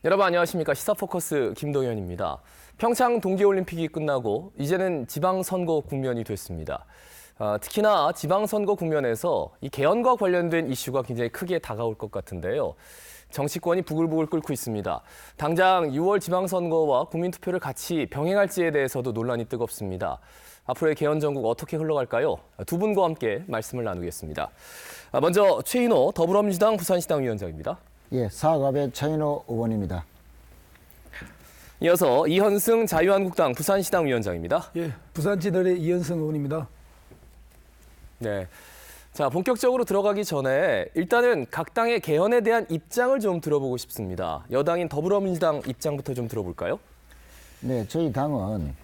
여러분 안녕하십니까. 시사포커스 김동현입니다. 평창 동계올림픽이 끝나고 이제는 지방선거 국면이 됐습니다. 특히나 지방선거 국면에서 이 개헌과 관련된 이슈가 굉장히 크게 다가올 것 같은데요. 정치권이 부글부글 끓고 있습니다. 당장 6월 지방선거와 국민투표를 같이 병행할지에 대해서도 논란이 뜨겁습니다. 앞으로의 개헌 정국 어떻게 흘러갈까요? 두 분과 함께 말씀을 나누겠습니다. 먼저 최인호 더불어민주당 부산시당 위원장입니다. 예, 사갑의 최인호 의원입니다. 이어서 이현승 자유한국당 부산시당 위원장입니다. 예, 부산지들의 이현승 의원입니다. 네. 자, 본격적으로 들어가기 전에 일단은 각 당의 개헌에 대한 입장을 좀 들어보고 싶습니다. 여당인 더불어민주당 입장부터 좀 들어볼까요? 네, 저희 당은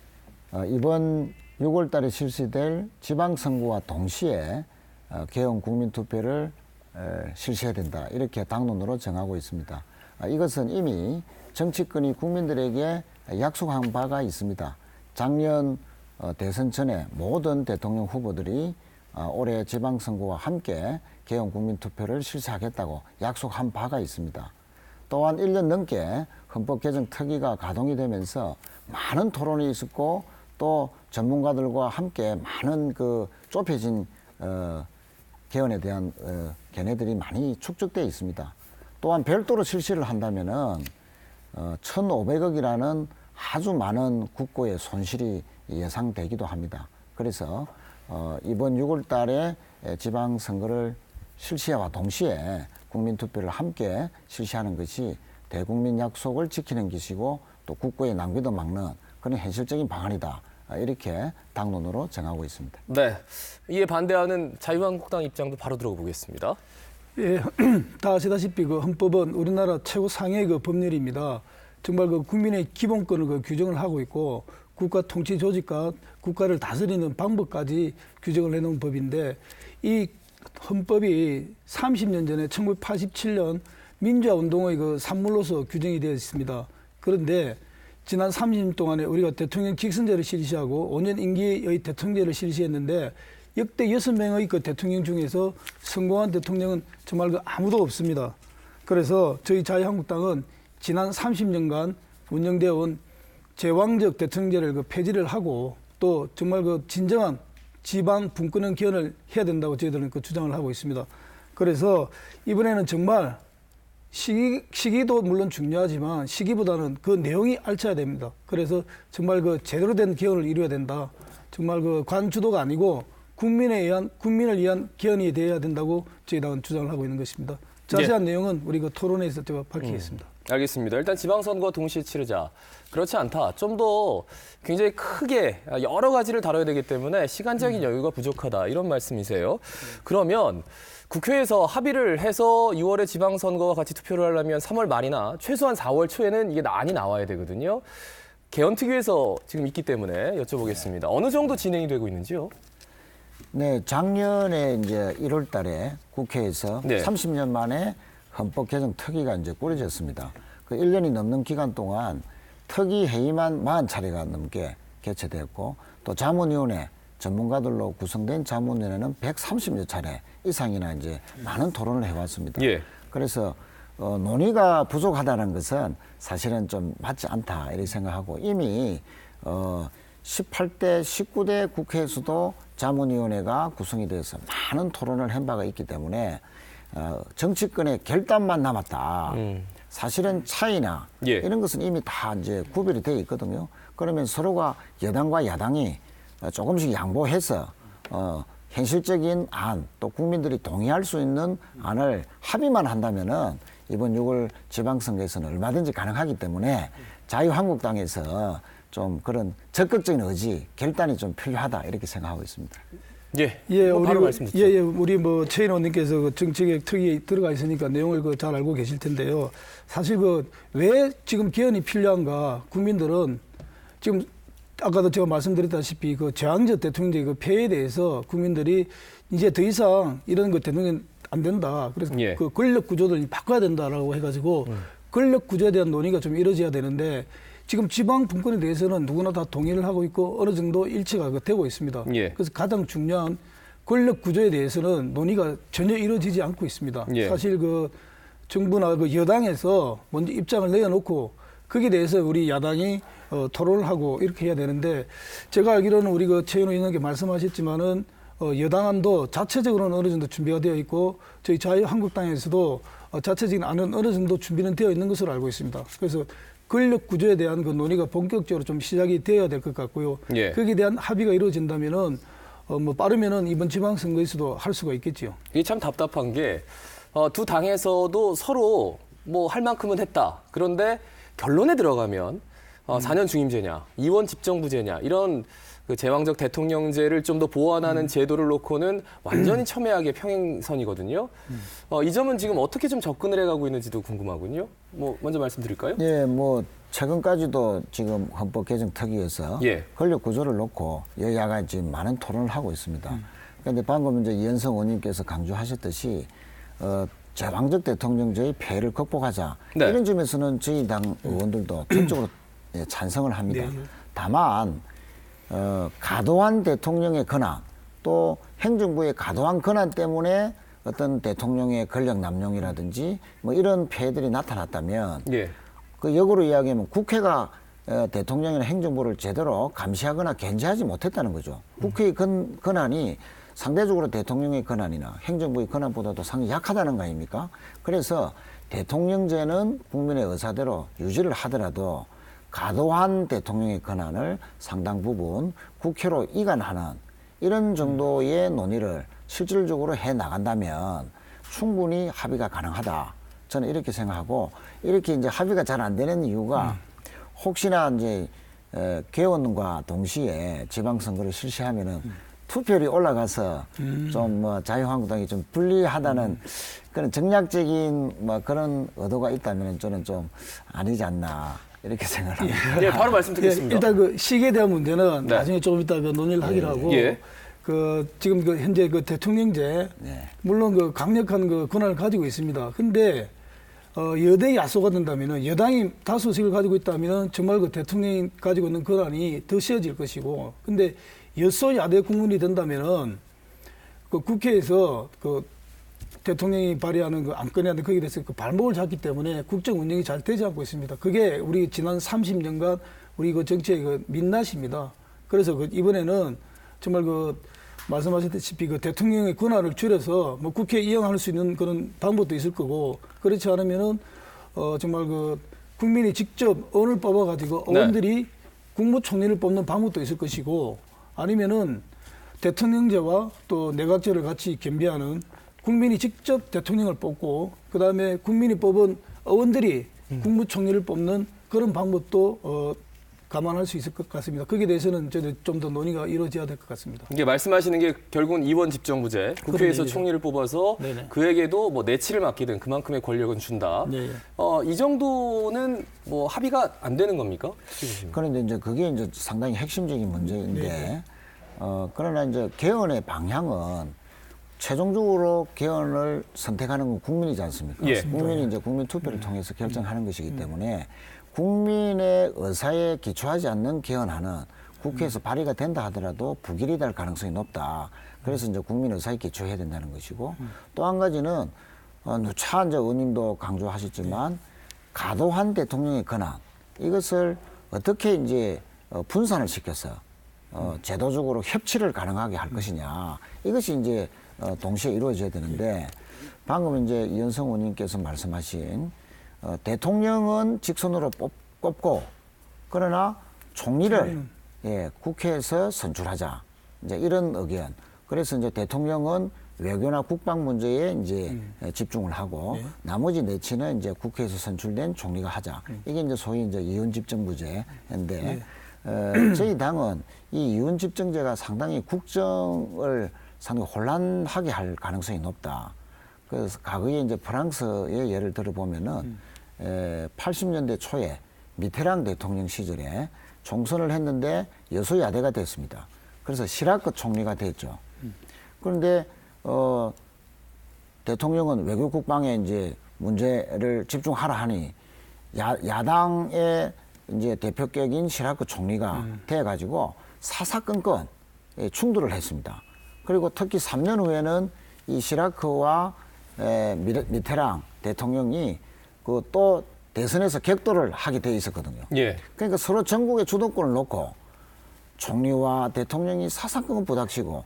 이번 6월 달에 실시될 지방선거와 동시에 개헌 국민투표를 실시해야 된다. 이렇게 당론으로 정하고 있습니다. 이것은 이미 정치권이 국민들에게 약속한 바가 있습니다. 작년 대선 전에 모든 대통령 후보들이 올해 지방선거와 함께 개헌 국민투표를 실시하겠다고 약속한 바가 있습니다. 또한 1년 넘게 헌법 개정 특위가 가동이 되면서 많은 토론이 있었고 또 전문가들과 함께 많은 좁혀진 개헌에 대한 견해들이 많이 축적되어 있습니다. 또한 별도로 실시를 한다면은 1,500억이라는 아주 많은 국고의 손실이 예상되기도 합니다. 그래서 이번 6월 달에 지방선거를 실시와 동시에 국민투표를 함께 실시하는 것이 대국민 약속을 지키는 것이고 또 국고의 낭비도 막는 그런 현실적인 방안이다. 이렇게 당론으로 정하고 있습니다. 네, 이에 반대하는 자유한국당 입장도 바로 들어보겠습니다. 예, 다 아시다시피 헌법은 우리나라 최고 상위의 법률입니다. 정말 국민의 기본권을 규정을 하고 있고 국가 통치 조직과 국가를 다스리는 방법까지 규정을 해놓은 법인데 이 헌법이 30년 전에 1987년 민주화 운동의 산물로서 규정이 되어 있습니다. 그런데 지난 30년 동안에 우리가 대통령 직선제를 실시하고 5년 임기의 대통령제를 실시했는데 역대 6명의 대통령 중에서 성공한 대통령은 정말 아무도 없습니다. 그래서 저희 자유한국당은 지난 30년간 운영되어 온 제왕적 대통령제를 폐지를 하고 또 정말 진정한 지방 분권형 개헌을 해야 된다고 저희들은 주장을 하고 있습니다. 그래서 이번에는 정말 시기도 물론 중요하지만 시기보다는 그 내용이 알차야 됩니다. 그래서 정말 제대로 된 개헌을 이루어야 된다. 정말 관주도가 아니고 국민을 위한 개헌이 되어야 된다고 저희 당은 주장을 하고 있는 것입니다. 자세한 내용은 우리 토론회에서 제가 밝히겠습니다. 알겠습니다. 일단 지방선거 동시에 치르자. 그렇지 않다. 좀 더 굉장히 크게 여러 가지를 다뤄야 되기 때문에 시간적인 여유가 부족하다. 이런 말씀이세요. 그러면 국회에서 합의를 해서 6월에 지방선거와 같이 투표를 하려면 3월 말이나 최소한 4월 초에는 이게 안이 나와야 되거든요. 개헌특위에서 지금 있기 때문에 여쭤보겠습니다. 어느 정도 진행이 되고 있는지요? 네, 작년에 이제 1월 달에 국회에서 30년 만에 헌법 개정 특위가 이제 꾸려졌습니다. 그 1년이 넘는 기간 동안 특위 회의만 40차례가 넘게 개최되었고 또 자문위원회 전문가들로 구성된 자문위원회는 130여 차례 이상이나 이제 많은 토론을 해왔습니다. 예. 그래서 논의가 부족하다는 것은 사실은 좀 맞지 않다 이렇게 생각하고 이미 18대, 19대 국회에서도 자문위원회가 구성이 돼서 많은 토론을 한 바가 있기 때문에 정치권의 결단만 남았다. 사실은 차이나 이런 것은 이미 다 이제 구별이 되어 있거든요. 그러면 서로가 여당과 야당이 조금씩 양보해서 현실적인 안, 또 국민들이 동의할 수 있는 안을 합의만 한다면은 이번 6월 지방선거에서는 얼마든지 가능하기 때문에 자유한국당에서 좀 그런 적극적인 의지, 결단이 좀 필요하다 이렇게 생각하고 있습니다. 우리 최인호 의원님께서 정치개혁 특위에 들어가 있으니까 내용을 잘 알고 계실 텐데요. 사실 왜 지금 개헌이 필요한가? 국민들은 지금 아까도 제가 말씀드렸다시피 제왕적 대통령제 폐해에 대해서 국민들이 이제 더 이상 이런 대통령 안 된다. 그래서 권력 구조를 바꿔야 된다라고 해가지고 권력 구조에 대한 논의가 좀 이루어져야 되는데 지금 지방 분권에 대해서는 누구나 다 동의를 하고 있고 어느 정도 일치가 되고 있습니다. 그래서 가장 중요한 권력 구조에 대해서는 논의가 전혀 이루어지지 않고 있습니다. 사실 정부나 그 여당에서 먼저 입장을 내어놓고 거기에 대해서 우리 야당이 토론을 하고 이렇게 해야 되는데 제가 알기로는 우리 그 최현우 의원님께 말씀하셨지만은 여당안도 자체적으로는 어느 정도 준비가 되어 있고 저희 자유한국당에서도 자체적인 안은 어느 정도 준비는 되어 있는 것으로 알고 있습니다. 그래서 권력 구조에 대한 그 논의가 본격적으로 좀 시작이 되어야 될 것 같고요. 예. 거기에 대한 합의가 이루어진다면은 뭐 빠르면은 이번 지방선거에서도 할 수가 있겠지요. 이게 참 답답한 게 두 당에서도 서로 뭐 할 만큼은 했다. 그런데 결론에 들어가면 4년 중임제냐, 2원 집정부제냐 이런 그 제왕적 대통령제를 좀 더 보완하는 제도를 놓고는 완전히 첨예하게 평행선이거든요. 이 점은 지금 어떻게 좀 접근을 해가고 있는지도 궁금하군요. 뭐 먼저 말씀드릴까요? 예, 뭐 최근까지도 지금 헌법 개정 특위에서 예. 권력 구조를 놓고 여야가 지금 많은 토론을 하고 있습니다. 그런데 방금 이제 이현성 의원님께서 강조하셨듯이 제왕적 대통령제의 폐해를 극복하자 네. 이런 점에서는 저희 당 의원들도 전적으로 예, 찬성을 합니다. 네. 다만 과도한 대통령의 권한 또 행정부의 과도한 권한 때문에 어떤 대통령의 권력 남용이라든지 뭐 이런 폐해들이 나타났다면 예. 그 역으로 이야기하면 국회가 대통령이나 행정부를 제대로 감시하거나 견제하지 못했다는 거죠. 국회의 권한이 상대적으로 대통령의 권한이나 행정부의 권한보다도 상당히 약하다는 거 아닙니까? 그래서 대통령제는 국민의 의사대로 유지를 하더라도 과도한 대통령의 권한을 상당 부분 국회로 이관하는 이런 정도의 논의를 실질적으로 해 나간다면 충분히 합의가 가능하다. 저는 이렇게 생각하고 이렇게 이제 합의가 잘 안 되는 이유가 혹시나 이제 개원과 동시에 지방선거를 실시하면은 투표율이 올라가서 좀 뭐 자유한국당이 좀 불리하다는 그런 정략적인 뭐 그런 의도가 있다면 저는 좀 아니지 않나 이렇게 생각합니다. 예, 바로 말씀드리겠습니다. 일단 그 시기에 대한 문제는 네. 나중에 조금 이따 그 논의를 하기로 하고 예. 그 지금 그 현재 그 대통령제 네. 물론 그 강력한 그 권한을 가지고 있습니다. 근데 여대 야소가 된다면은 여당이 다수석을 가지고 있다면은 정말 그 대통령이 가지고 있는 권한이 더 세워질 것이고, 근데 여소야대 국민이 된다면은 그 국회에서 그 대통령이 발의하는 그 안건이한테 거기에 대해서 그 발목을 잡기 때문에 국정 운영이 잘 되지 않고 있습니다. 그게 우리 지난 30년간 우리 그 정치의 그 민낯입니다. 그래서 그 이번에는 정말 그 말씀하셨다시피 그 대통령의 권한을 줄여서 뭐 국회에 이용할 수 있는 그런 방법도 있을 거고, 그렇지 않으면은 정말 그 국민이 직접 의원을 뽑아가지고 네. 의원들이 국무총리를 뽑는 방법도 있을 것이고, 아니면은 대통령제와 또 내각제를 같이 겸비하는 국민이 직접 대통령을 뽑고 그다음에 국민이 뽑은 의원들이 국무총리를 뽑는 그런 방법도 감안할 수 있을 것 같습니다. 거기에 대해서는 저는 좀 더 논의가 이루어져야 될 것 같습니다. 이게 말씀하시는 게 결국은 2원 집정부제, 국회에서 그런 총리를 뽑아서 네네. 그에게도 뭐 내치를 맡기든 그만큼의 권력은 준다. 네. 이 정도는 뭐 합의가 안 되는 겁니까? 그런데 이제 그게 이제 상당히 핵심적인 문제인데, 그러나 이제 개헌의 방향은 최종적으로 개헌을 선택하는 건 국민이지 않습니까? 예. 국민이 이제 국민 투표를 통해서 결정하는 것이기 때문에 국민의 의사에 기초하지 않는 개헌안은 국회에서 발의가 된다 하더라도 부결이 될 가능성이 높다. 그래서 이제 국민 의사에 기초해야 된다는 것이고, 또 한 가지는 누차 이제 의원님도 강조하셨지만 과도한 대통령의 권한, 이것을 어떻게 이제 분산을 시켜서 제도적으로 협치를 가능하게 할 것이냐, 이것이 이제 동시에 이루어져야 되는데, 방금 이제 이현성 의원님께서 말씀하신 대통령은 직선으로 뽑고, 그러나 총리를 예, 국회에서 선출하자, 이제 이런 의견. 그래서 이제 대통령은 외교나 국방 문제에 이제 집중을 하고, 나머지 내치는 이제 국회에서 선출된 총리가 하자. 이게 이제 소위 이제 이원 집정부제인데, 저희 당은 이 이원 집정제가 상당히 국정을 상당히 혼란하게 할 가능성이 높다. 그래서 과거에 이제 프랑스의 예를 들어보면은 80년대 초에 미테랑 대통령 시절에 총선을 했는데 여소야대가 됐습니다. 그래서 시라크 총리가 됐죠. 그런데 대통령은 외교 국방에 이제 문제를 집중하라 하니 야당의 이제 대표격인 시라크 총리가 돼가지고 사사건건 충돌을 했습니다. 그리고 특히 3년 후에는 이 시라크와 미테랑 대통령이 그 또 대선에서 격돌을 하게 돼 있었거든요. 예. 그러니까 서로 전국의 주도권을 놓고 총리와 대통령이 사사건건 부닥치고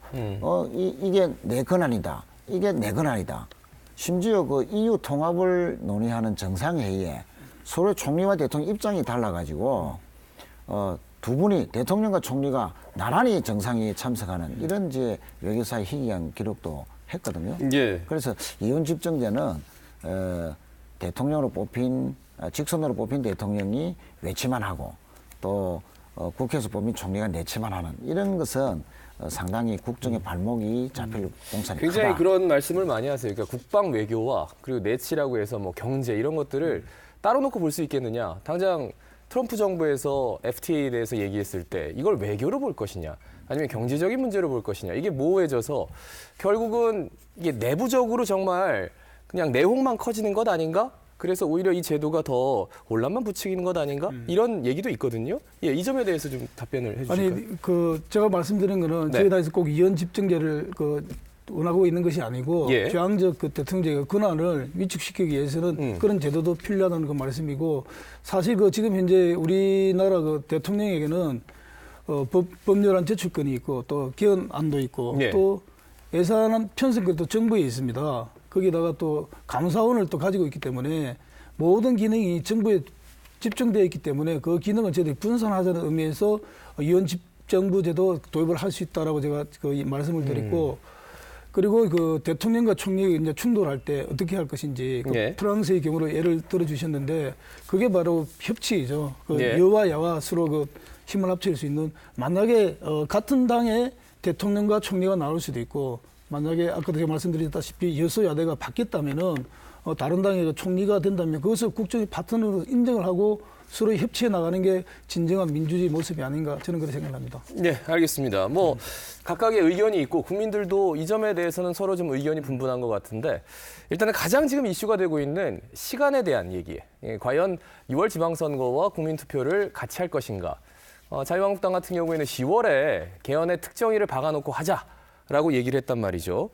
이게 내 권한이다. 이게 내 권한이다. 심지어 그 EU 통합을 논의하는 정상회의에 서로 총리와 대통령 입장이 달라가지고 두 분이 대통령과 총리가 나란히 정상회의에 참석하는 이런 이제 외교사의 희귀한 기록도 했거든요. 예. 그래서 이혼 집정제는 대통령으로 뽑힌 직선으로 뽑힌 대통령이 외치만 하고 또 국회에서 뽑힌 총리가 내치만 하는 이런 것은 상당히 국정의 발목이 잡힐 공산이 굉장히 크다. 그런 말씀을 많이 하세요. 그러니까 국방 외교와 그리고 내치라고 해서 뭐 경제 이런 것들을 따로 놓고 볼 수 있겠느냐. 당장 트럼프 정부에서 FTA에 대해서 얘기했을 때 이걸 외교로 볼 것이냐 아니면 경제적인 문제로 볼 것이냐 이게 모호해져서 결국은 이게 내부적으로 정말 그냥 내홍만 커지는 것 아닌가? 그래서 오히려 이 제도가 더 혼란만 부추기는 것 아닌가? 이런 얘기도 있거든요. 예, 이 점에 대해서 좀 답변을 해주실까요? 아니 그 제가 말씀드린 거는 네. 저희 당에서 꼭 이혼 집정제를 그 원하고 있는 것이 아니고 예. 제왕적 그 대통령의 권한을 위축시키기 위해서는 그런 제도도 필요하다는 그 말씀이고 사실 그 지금 현재 우리나라 그 대통령에게는 법률안 제출권이 있고 또 개헌안도 있고 예. 또 예산안 편성권도 정부에 있습니다. 거기다가 또 감사원을 또 가지고 있기 때문에 모든 기능이 정부에 집중되어 있기 때문에 그 기능을 저희들이 분산하자는 의미에서 이혼 집정부제도 도입을 할 수 있다라고 제가 그 말씀을 드렸고 그리고 그 대통령과 총리가 이제 충돌할 때 어떻게 할 것인지 그 예. 프랑스의 경우로 예를 들어주셨는데 그게 바로 협치이죠. 그 예. 여와 야와 서로 그 힘을 합칠 수 있는 만약에 같은 당에 대통령과 총리가 나올 수도 있고 만약에 아까도 제가 말씀드렸다시피 여소야대가 바뀌었다면은 다른 당의 그 총리가 된다면 그것을 국정의 파트너로 인정을 하고 서로 협치해 나가는 게 진정한 민주주의 모습이 아닌가 저는 그렇게 생각합니다. 네, 알겠습니다. 뭐 각각의 의견이 있고 국민들도 이 점에 대해서는 서로 좀 의견이 분분한 것 같은데 일단은 가장 지금 이슈가 되고 있는 시간에 대한 얘기. 예, 과연 6월 지방선거와 국민투표를 같이 할 것인가. 자유한국당 같은 경우에는 10월에 개헌의 특정일을 박아놓고 하자라고 얘기를 했단 말이죠.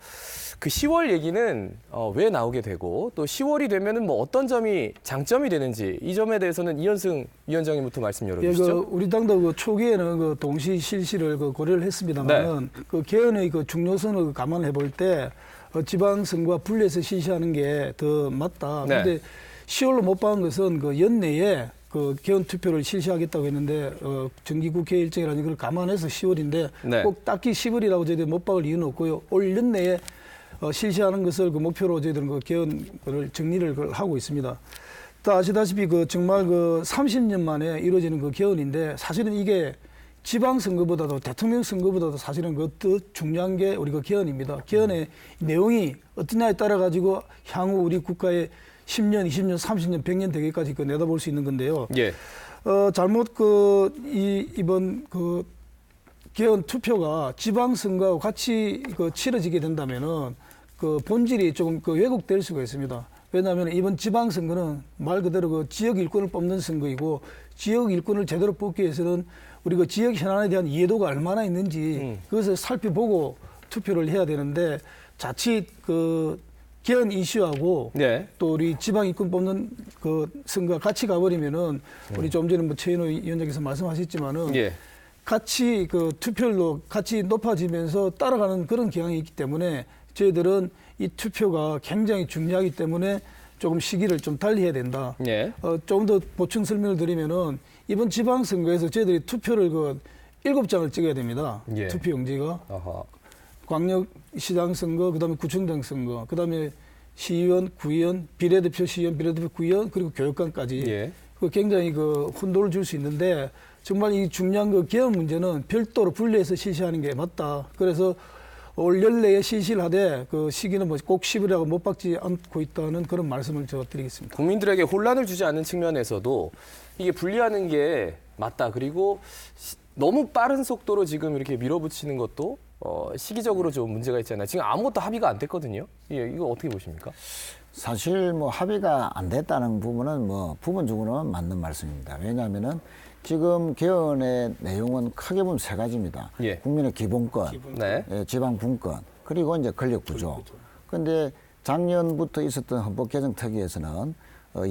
그 10월 얘기는 왜 나오게 되고 또 10월이 되면은 뭐 어떤 점이 장점이 되는지 이 점에 대해서는 이현승 위원장님부터 말씀 예, 열어주시죠. 우리 당도 그 초기에는 그 동시 실시를 그 고려를 했습니다만은 그 개헌의 그 중요성을 감안해 볼 때 지방선거와 분리해서 실시하는 게 더 맞다. 네. 그런데 10월로 못 박은 것은 그 연내에 그 개헌 투표를 실시하겠다고 했는데 정기국회 일정이라는 걸 감안해서 10월인데 네. 꼭 딱히 10월이라고 저희들이 못 박을 이유는 없고요. 올 연내에 실시하는 것을 그 목표로 저희들은 그 개헌을 정리를 그걸 하고 있습니다. 또 아시다시피 그 정말 그 30년 만에 이루어지는 그 개헌인데 사실은 이게 지방선거보다도 대통령 선거보다도 사실은 그 더 중요한 게 우리 그 개헌입니다. 개헌의 내용이 어떠냐에 따라 가지고 향후 우리 국가의 10년, 20년, 30년, 100년 되기까지 그 내다볼 수 있는 건데요. 예. 잘못 이번 그 개헌 투표가 지방선거와 같이 그 치러지게 된다면은 그 본질이 조금 그 왜곡될 수가 있습니다. 왜냐하면 이번 지방선거는 말 그대로 그 지역 일꾼을 뽑는 선거이고 지역 일꾼을 제대로 뽑기 위해서는 우리 그 지역 현안에 대한 이해도가 얼마나 있는지 그것을 살펴보고 투표를 해야 되는데 자칫 그 개헌 이슈하고 네. 또 우리 지방 일꾼 뽑는 그 선거가 같이 가버리면은 우리 좀 전에 뭐 최인호 위원장께서 말씀하셨지만은 예. 같이 그 투표율도 같이 높아지면서 따라가는 그런 경향이 있기 때문에 저희들은 이 투표가 굉장히 중요하기 때문에 조금 시기를 좀 달리 해야 된다. 예. 조금 더 보충 설명을 드리면은 이번 지방선거에서 저희들이 투표를 그 7장을 찍어야 됩니다. 예. 투표용지가. 아하. 광역시장 선거, 그다음에 구청장 선거, 그다음에 시의원, 구의원, 비례대표 시의원, 비례대표 구의원, 그리고 교육감까지 예. 그 굉장히 그 혼돈을 줄 수 있는데 정말 이 중요한 그 개헌 문제는 별도로 분리해서 실시하는 게 맞다. 그래서 올 연내에 실시를 하되 그 시기는 뭐 꼭 10일이라고 못 박지 않고 있다는 그런 말씀을 제가 드리겠습니다. 국민들에게 혼란을 주지 않는 측면에서도 이게 분리하는 게 맞다. 그리고 너무 빠른 속도로 지금 이렇게 밀어붙이는 것도 시기적으로 좀 문제가 있잖아요. 지금 아무것도 합의가 안 됐거든요. 예, 이거 어떻게 보십니까? 사실 뭐 합의가 안 됐다는 부분은 뭐 부분적으로는 맞는 말씀입니다. 왜냐하면은 지금 개헌의 내용은 크게 보면 세 가지입니다. 예. 국민의 기본권, 네. 지방 분권, 그리고 이제 권력 구조. 그런데 작년부터 있었던 헌법 개정 특위에서는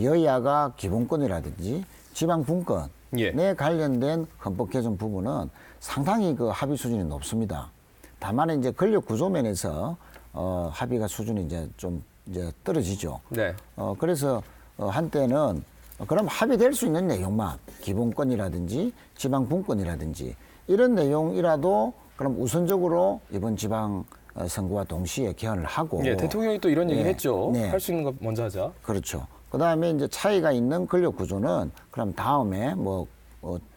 여야가 기본권이라든지 지방 분권에 예. 관련된 헌법 개정 부분은 상당히 그 합의 수준이 높습니다. 다만 이제 권력 구조 면에서 합의가 수준이 이제 좀 이제 떨어지죠. 네. 그래서 한때는 그럼 합의될 수 있는 내용만 기본권이라든지 지방 분권이라든지 이런 내용이라도 그럼 우선적으로 이번 지방 선거와 동시에 개헌을 하고 예, 대통령이 또 이런 얘기 네, 했죠. 네. 할 수 있는 거 먼저 하자. 그렇죠. 그다음에 이제 차이가 있는 권력 구조는 그럼 다음에 뭐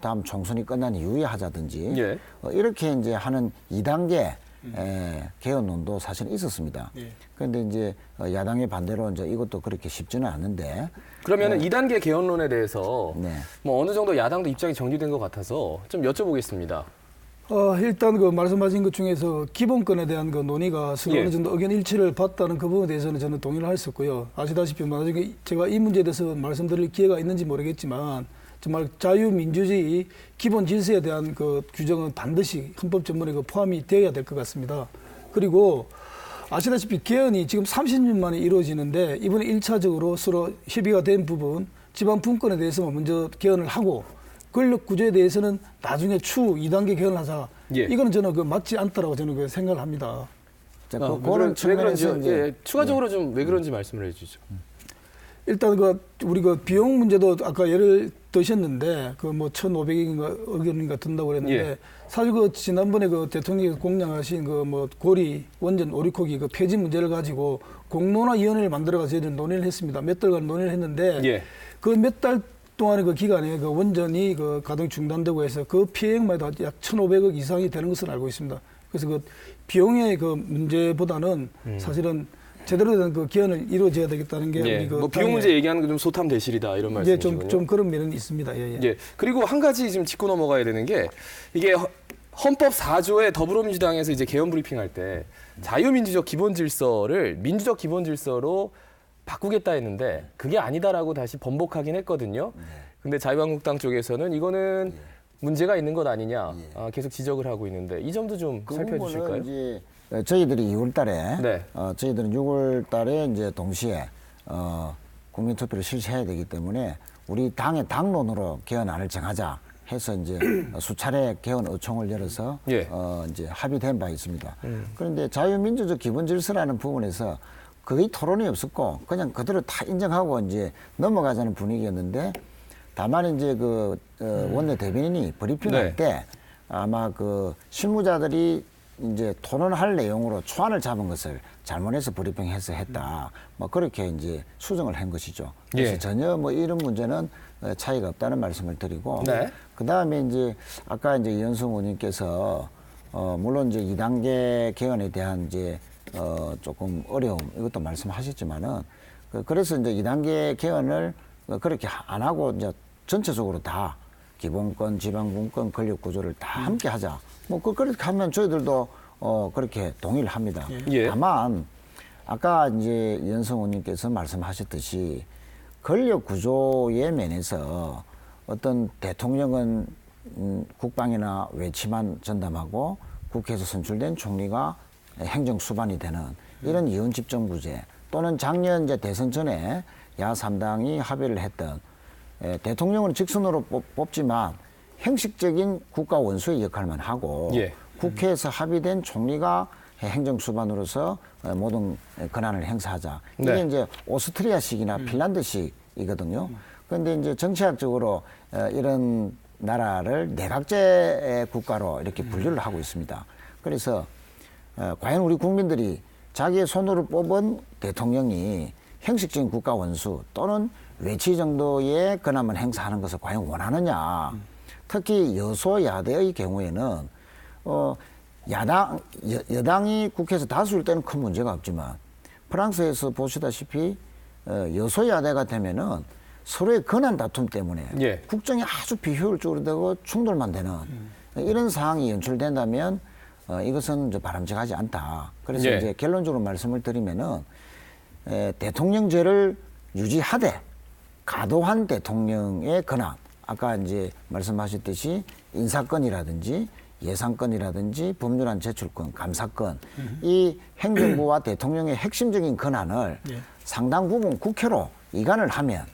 다음 총선이 끝난 이후에 하자든지 예. 이렇게 이제 하는 2단계 개헌론도 사실은 있었습니다. 예. 그런데 이제 야당의 반대로 이제 이것도 그렇게 쉽지는 않은데 그러면은 2단계 개헌론에 대해서 네. 뭐 어느 정도 야당도 입장이 정리된 것 같아서 좀 여쭤보겠습니다. 일단 그 말씀하신 것 중에서 기본권에 대한 그 논의가 서로 예. 어느 정도 의견 일치를 봤다는 그 부분에 대해서는 저는 동의를 할 수 있고요. 아시다시피 나중에 제가 이 문제에 대해서 말씀드릴 기회가 있는지 모르겠지만 정말 자유민주주의 기본 질서에 대한 그 규정은 반드시 헌법 전문에 그 포함이 되어야 될 것 같습니다. 그리고 아시다시피 개헌이 지금 30년 만에 이루어지는데 이번에 1차적으로 서로 협의가 된 부분 지방 분권에 대해서만 먼저 개헌을 하고 권력 구조에 대해서는 나중에 추후 2단계 개헌을 하자. 예. 이거는 저는 그 맞지 않다라고 저는 그 생각을 합니다. 자, 왜 그런 측면에서 그런지 이제 예, 추가적으로 좀 왜 그런지 말씀을 해주죠. 일단 그 우리 그 비용 문제도 아까 예를 드셨는데 그 뭐 1,500억인가 억인가 든다고 그랬는데 예. 사실 그 지난번에 그 대통령이 공약하신 그 뭐 고리 원전 오리코기 그 폐지 문제를 가지고 공론화위원회를 만들어가서 저희들 논의를 했습니다. 몇 달간 논의를 했는데 예. 그 몇 달 동안의 그 기간에 그 원전이 그 가동 중단되고 해서 그 피해액만 해도 약 1,500억 이상이 되는 것으로 알고 있습니다. 그래서 그 비용의 그 문제보다는 사실은 제대로 된 그 개헌을 이루어져야 되겠다는 게 예. 우리 그 뭐 비용 문제 얘기하는 게 좀 소탐대실이다 이런 이제 말씀이시군요. 좀 그런 면은 있습니다. 예, 예. 예. 그리고 한 가지 지금 짚고 넘어가야 되는 게 이게 헌법 4조에 더불어민주당에서 이제 개헌 브리핑할 때 자유민주적 기본 질서를 민주적 기본 질서로 바꾸겠다 했는데 그게 아니다라고 다시 번복하긴 했거든요. 근데 자유한국당 쪽에서는 이거는 문제가 있는 것 아니냐 계속 지적을 하고 있는데 이 점도 좀 그 살펴주실까요? 부분은 이제 저희들이 2월달에 네. 저희들은 6월달에 이제 동시에 국민투표를 실시해야 되기 때문에 우리 당의 당론으로 개헌안을 정하자 해서 이제 수차례 개헌 의총을 열어서 예. 이제 합의된 바 있습니다. 그런데 자유민주적 기본 질서라는 부분에서 거의 토론이 없었고 그냥 그대로 다 인정하고 이제 넘어가자는 분위기였는데 다만 이제 그 원내 대변인이 브리핑할 네. 때 아마 그 실무자들이 이제 토론할 내용으로 초안을 잡은 것을 잘못해서 브리핑해서 했다. 뭐 그렇게 이제 수정을 한 것이죠. 그래서 예. 전혀 뭐 이런 문제는 차이가 없다는 말씀을 드리고 네. 그 다음에 이제 아까 이제 이현승 의원님께서 물론 이제 2단계 개헌에 대한 이제 조금 어려움 이것도 말씀하셨지만은 그래서 이제 2단계 개헌을 그렇게 안 하고 이제 전체적으로 다 기본권, 지방분권, 권력 구조를 다 함께 하자. 뭐 그렇게 하면 저희들도 그렇게 동의를 합니다. 예. 다만 아까 이제 이현승 의원님께서 말씀하셨듯이 권력 구조의 면에서 어떤 대통령은 국방이나 외치만 전담하고 국회에서 선출된 총리가 행정 수반이 되는 이런 이원 집정부제 또는 작년 이제 대선 전에 야 3당이 합의를 했던 대통령은 직선으로 뽑지만 형식적인 국가 원수의 역할만 하고 예. 국회에서 합의된 총리가 행정 수반으로서 모든 권한을 행사하자. 이게 네. 이제 오스트리아식이나 핀란드식이거든요. 그런데 이제 정치학적으로 이런 나라를 내각제 국가로 이렇게 분류를 하고 있습니다. 그래서 과연 우리 국민들이 자기의 손으로 뽑은 대통령이 형식적인 국가 원수 또는 외치 정도의 권한을 행사하는 것을 과연 원하느냐. 특히 여소야대의 경우에는 여당이 국회에서 다수일 때는 큰 문제가 없지만 프랑스에서 보시다시피 여소야대가 되면은 서로의 권한 다툼 때문에 예. 국정이 아주 비효율적으로 되고 충돌만 되는 이런 상황이 연출된다면 이것은 이제 바람직하지 않다. 그래서 예. 이제 결론적으로 말씀을 드리면은 대통령제를 유지하되 과도한 대통령의 권한, 아까 이제 말씀하셨듯이 인사권이라든지 예산권이라든지 법률안 제출권, 감사권 이 행정부와 대통령의 핵심적인 권한을 예. 상당 부분 국회로 이관을 하면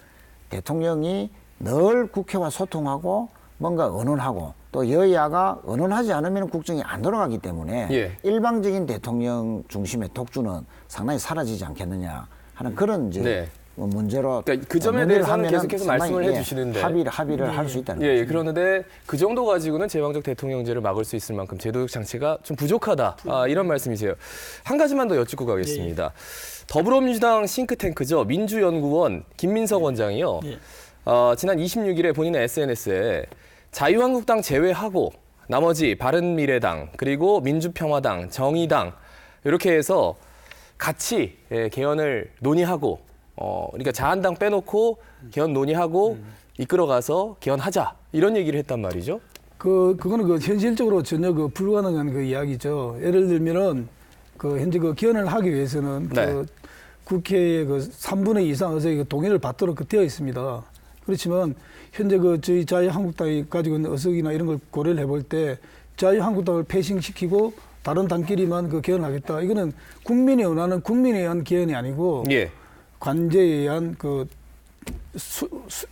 대통령이 늘 국회와 소통하고 뭔가 의논하고 또 여야가 의논하지 않으면 국정이 안 돌아가기 때문에 예. 일방적인 대통령 중심의 독주는 상당히 사라지지 않겠느냐 하는 그런 이제 네. 문제로 그러니까 그 점에 논의를 대해서는 하면은 계속해서 상당히, 말씀을 예, 해주시는데 합의를 할 수 있다는 예, 거죠. 그러는데 그 정도 가지고는 제왕적 대통령제를 막을 수 있을 만큼 제도적 장치가 좀 부족하다. 이런 말씀이세요. 한 가지만 더 여쭙고 가겠습니다. 더불어민주당 싱크탱크죠. 민주연구원 김민석 원장이요. 예. 지난 26일에 본인의 SNS에 자유한국당 제외하고 나머지 바른미래당 그리고 민주평화당, 정의당 이렇게 해서 같이 개헌을 논의하고 그러니까 자한당 빼놓고 개헌 논의하고 이끌어가서 개헌하자 이런 얘기를 했단 말이죠. 그거는 그 현실적으로 전혀 그 불가능한 그 이야기죠. 예를 들면은 그 현재 그 개헌을 하기 위해서는 네. 그 국회의 그 3분의 2 이상 의석의 그 동의를 받도록 그 되어 있습니다. 그렇지만 현재 그 저희 자유한국당이 가지고 있는 의석이나 이런 걸 고려를 해볼 때 자유한국당을 패싱시키고 다른 당끼리만 그 개헌을 하겠다. 이거는 국민이 원하는 국민에 의한 개헌이 아니고 예. 관제에 의한 그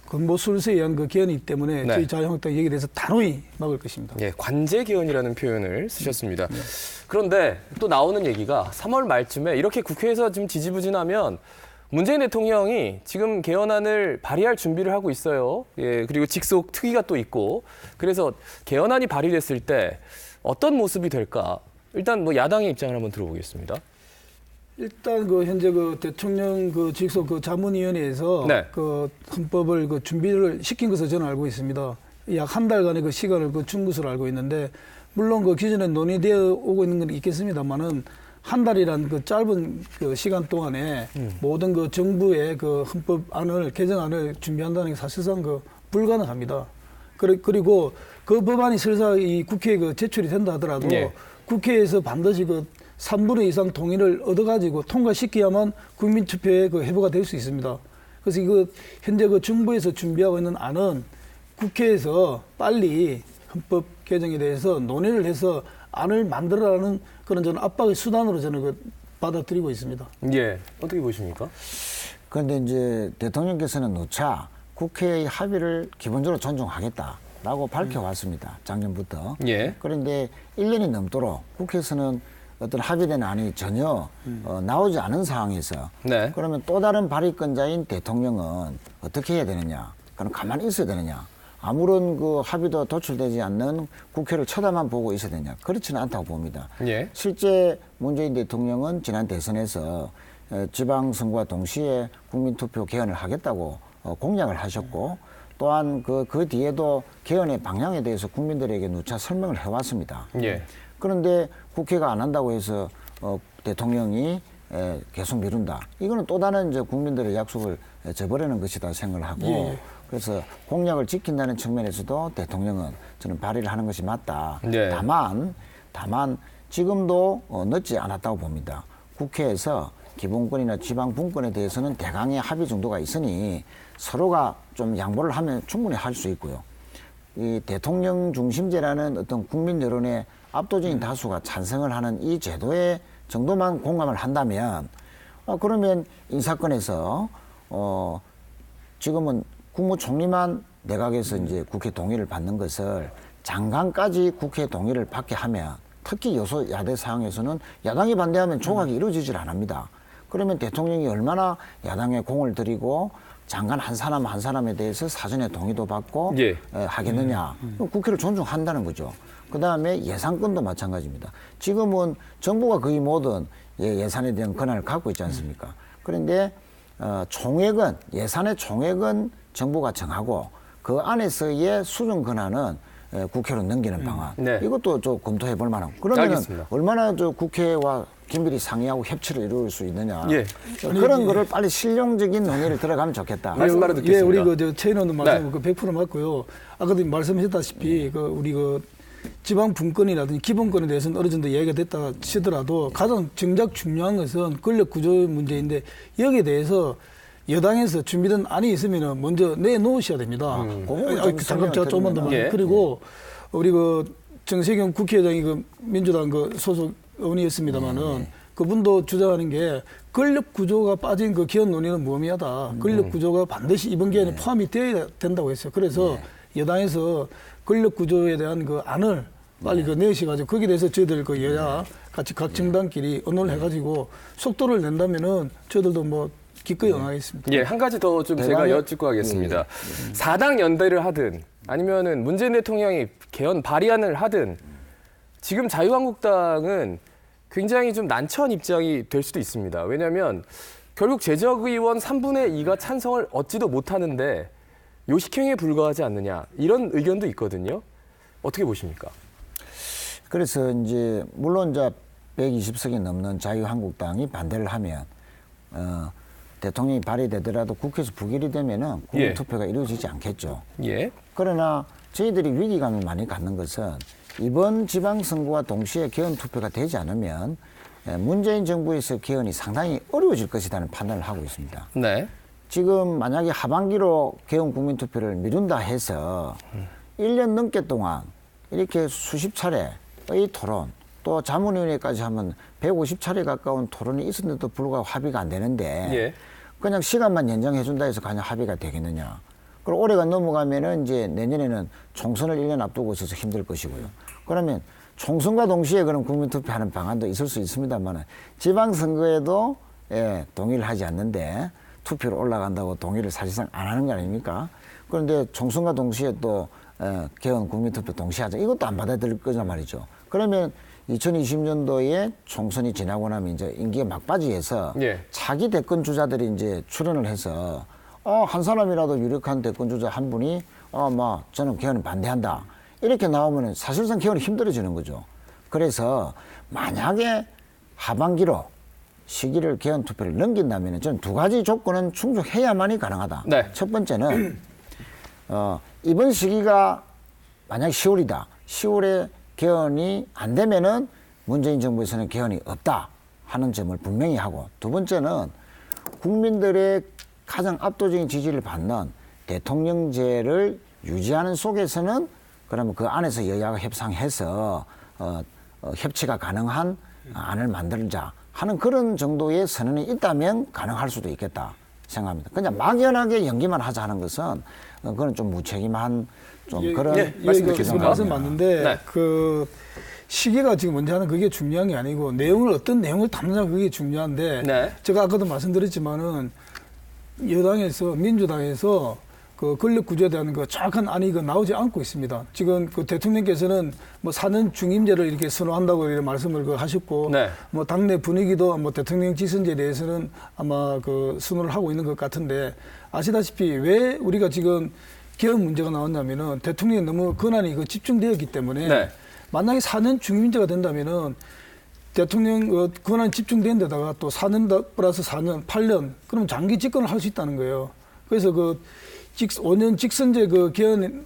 근보술수에 의한 그 개헌이기 때문에 네. 저희 자유한국당 얘기에 대해서 단호히 막을 것입니다. 예, 관제 개헌이라는 표현을 쓰셨습니다. 그런데 또 나오는 얘기가 3월 말쯤에 이렇게 국회에서 좀 지지부진하면 문재인 대통령이 지금 개헌안을 발의할 준비를 하고 있어요. 예, 그리고 직속 특위가 또 있고. 그래서 개헌안이 발의됐을 때 어떤 모습이 될까? 일단 뭐 야당의 입장을 한번 들어보겠습니다. 일단 그 현재 그 대통령 그 직속 그 자문위원회에서 네. 그 헌법을 그 준비를 시킨 것으로 저는 알고 있습니다. 약 한 달간의 그 시간을 그 준 것으로 알고 있는데 물론 그 기존에 논의되어 오고 있는 건 있겠습니다만은 한 달이란 그 짧은 그 시간 동안에 모든 그 정부의 그 헌법안을 개정안을 준비한다는 게 사실상 그 불가능합니다. 그리고 그 법안이 설사 이 국회에 그 제출이 된다 하더라도 예. 국회에서 반드시 그 3분의 2 이상 동의를 얻어가지고 통과시켜야만 국민투표에 그 회부가 될 수 있습니다. 그래서 이거 현재 그 정부에서 준비하고 있는 안은 국회에서 빨리 헌법 개정에 대해서 논의를 해서 안을 만들어라는 그런 저는 압박의 수단으로 저는 그 받아들이고 있습니다. 예, 어떻게 보십니까? 그런데 이제 대통령께서는 누차 국회의 합의를 기본적으로 존중하겠다라고 밝혀왔습니다. 작년부터. 예. 그런데 1년이 넘도록 국회에서는 어떤 합의된 안이 전혀 나오지 않은 상황에서 네. 그러면 또 다른 발의권자인 대통령은 어떻게 해야 되느냐? 그럼 가만히 있어야 되느냐? 아무런 그 합의도 도출되지 않는 국회를 쳐다만 보고 있어야 되냐? 그렇지는 않다고 봅니다. 예. 실제 문재인 대통령은 지난 대선에서 지방선거와 동시에 국민투표 개헌을 하겠다고 공약을 하셨고 또한 그 뒤에도 개헌의 방향에 대해서 국민들에게 누차 설명을 해왔습니다. 예. 그런데 국회가 안 한다고 해서 대통령이 계속 미룬다. 이거는 또 다른 이제 국민들의 약속을 저버리는 것이다 생각을 하고 예. 그래서 공약을 지킨다는 측면에서도 대통령은 저는 발의를 하는 것이 맞다. 네. 다만 지금도 늦지 않았다고 봅니다. 국회에서 기본권이나 지방분권에 대해서는 대강의 합의 정도가 있으니 서로가 좀 양보를 하면 충분히 할 수 있고요. 이 대통령 중심제라는 어떤 국민 여론의 압도적인 다수가 찬성을 하는 이 제도의 정도만 공감을 한다면 그러면 인사권에서 지금은 국무총리만 내각에서 이제 국회 동의를 받는 것을 장관까지 국회 동의를 받게 하면 특히 여소야대 상황에서는 야당이 반대하면 조각이 이루어지질 않습니다. 그러면 대통령이 얼마나 야당에 공을 들이고 장관 한 사람 한 사람에 대해서 사전에 동의도 받고 예. 하겠느냐. 국회를 존중한다는 거죠. 그다음에 예산권도 마찬가지입니다. 지금은 정부가 거의 모든 예산에 대한 권한을 갖고 있지 않습니까? 그런데 총액은 예산의 총액은 정부가 정하고 그 안에서의 수준 권한은 국회로 넘기는 방안. 네. 이것도 좀 검토해 볼 만하고. 그러면 알겠습니다. 얼마나 저 국회와 긴밀히 상의하고 협치를 이룰 수 있느냐. 예. 그런 거를 빨리 실용적인 논의를 들어가면 좋겠다. 말씀 바로 예, 듣겠습니다. 우리 그 최인원도 말씀 네. 그 100% 맞고요. 아까도 말씀하셨다시피 그 우리 그 지방 분권이라든지 기본권에 대해서는 어느 정도 이야기가 됐다 치더라도 가장 정작 중요한 것은 권력 구조 문제인데 여기에 대해서 여당에서 준비된 안이 있으면 먼저 내놓으셔야 됩니다. 그거 좀 잠깐 제가 조금만 더 설명을 말씀. 예. 그리고 우리 그 정세균 국회의장이 그 민주당 그 소속 의원이었습니다마는 그분도 주장하는 게 권력 구조가 빠진 그 개헌 논의는 무의미하다. 권력 구조가 반드시 이번 개헌에 포함이 되어야 된다고 했어요. 그래서 여당에서 권력 구조에 대한 그 안을 빨리 그 내시가지고 거기에 대해서 저희들 그 여야 같이 각 정당끼리 의논을 해가지고 속도를 낸다면은 저희들도 뭐 기꺼이 응하겠습니다. 예, 한 가지 더 좀 제가 여쭙고 하겠습니다. 사당 연대를 하든 아니면은 문재인 대통령이 개헌 발의안을 하든 지금 자유한국당은 굉장히 좀 난처한 입장이 될 수도 있습니다. 왜냐하면 결국 재적의원 3분의 2가 찬성을 얻지도 못하는데 요식행위에 불과하지 않느냐 이런 의견도 있거든요. 어떻게 보십니까? 그래서 이제 물론 이제 120석이 넘는 자유한국당이 반대를 하면 대통령이 발의되더라도 국회에서 부결이 되면은 국민투표가 이루어지지 않겠죠. 예. 그러나 저희들이 위기감을 많이 갖는 것은 이번 지방선거와 동시에 개헌 투표가 되지 않으면 문재인 정부에서 개헌이 상당히 어려워질 것이라는 판단을 하고 있습니다. 네. 지금 만약에 하반기로 개헌 국민투표를 미룬다 해서 1년 넘게 동안 이렇게 수십 차례의 토론 또 자문위원회까지 하면 150차례 가까운 토론이 있었는데도 불구하고 합의가 안 되는데 예. 그냥 시간만 연장해 준다 해서 그냥 합의가 되겠느냐. 그리고 올해가 넘어가면은 이제 내년에는 총선을 1년 앞두고 있어서 힘들 것이고요. 그러면 총선과 동시에 그런 국민투표하는 방안도 있을 수 있습니다만 지방선거에도 동의를 하지 않는데 투표로 올라간다고 동의를 사실상 안 하는 거 아닙니까? 그런데 총선과 동시에 또 개헌 국민투표 동시에 하자. 이것도 안 받아들일 거란 말이죠. 그러면 2020년도에 총선이 지나고 나면 이제 임기가 막바지해서 차기 대권 주자들이 이제 출연을 해서 한 사람이라도 유력한 대권 주자 한 분이 뭐 저는 개헌을 반대한다. 이렇게 나오면 사실상 개헌이 힘들어지는 거죠. 그래서 만약에 하반기로 시기를 개헌 투표를 넘긴다면 저는 두 가지 조건은 충족해야만이 가능하다. 네. 첫 번째는 이번 시기가 만약 10월이다. 10월에 개헌이 안 되면은 문재인 정부에서는 개헌이 없다 하는 점을 분명히 하고, 두 번째는 국민들의 가장 압도적인 지지를 받는 대통령제를 유지하는 속에서는 그러면 그 안에서 여야가 협상해서 협치가 가능한 안을 만들자 하는 그런 정도의 선언이 있다면 가능할 수도 있겠다 생각합니다. 그냥 막연하게 연기만 하자 하는 것은 그건 좀 무책임한 좀 그런 말씀 듣겠습니다. 말씀 맞는데 그 시기가 지금 먼저 하는 그게 중요한 게 아니고 어떤 내용을 담느냐 그게 중요한데 제가 아까도 말씀드렸지만은 여당에서 민주당에서 그 권력 구조에 대한 그 정확한 안이 나오지 않고 있습니다. 지금 그 대통령께서는 뭐 4년 중임제를 이렇게 선호한다고 이렇게 말씀을 하셨고, 뭐 당내 분위기도 뭐 대통령 지선제에 대해서는 아마 그 선호를 하고 있는 것 같은데, 아시다시피 왜 우리가 지금 개헌 문제가 나왔냐면은 대통령이 너무 권한이 집중되었기 때문에 만약에 4년 중임제가 된다면은 대통령 권한이 집중된 데다가 또 4년 플러스 4년, 8년, 그럼 장기 집권을 할 수 있다는 거예요. 그래서 5년 직선제 개헌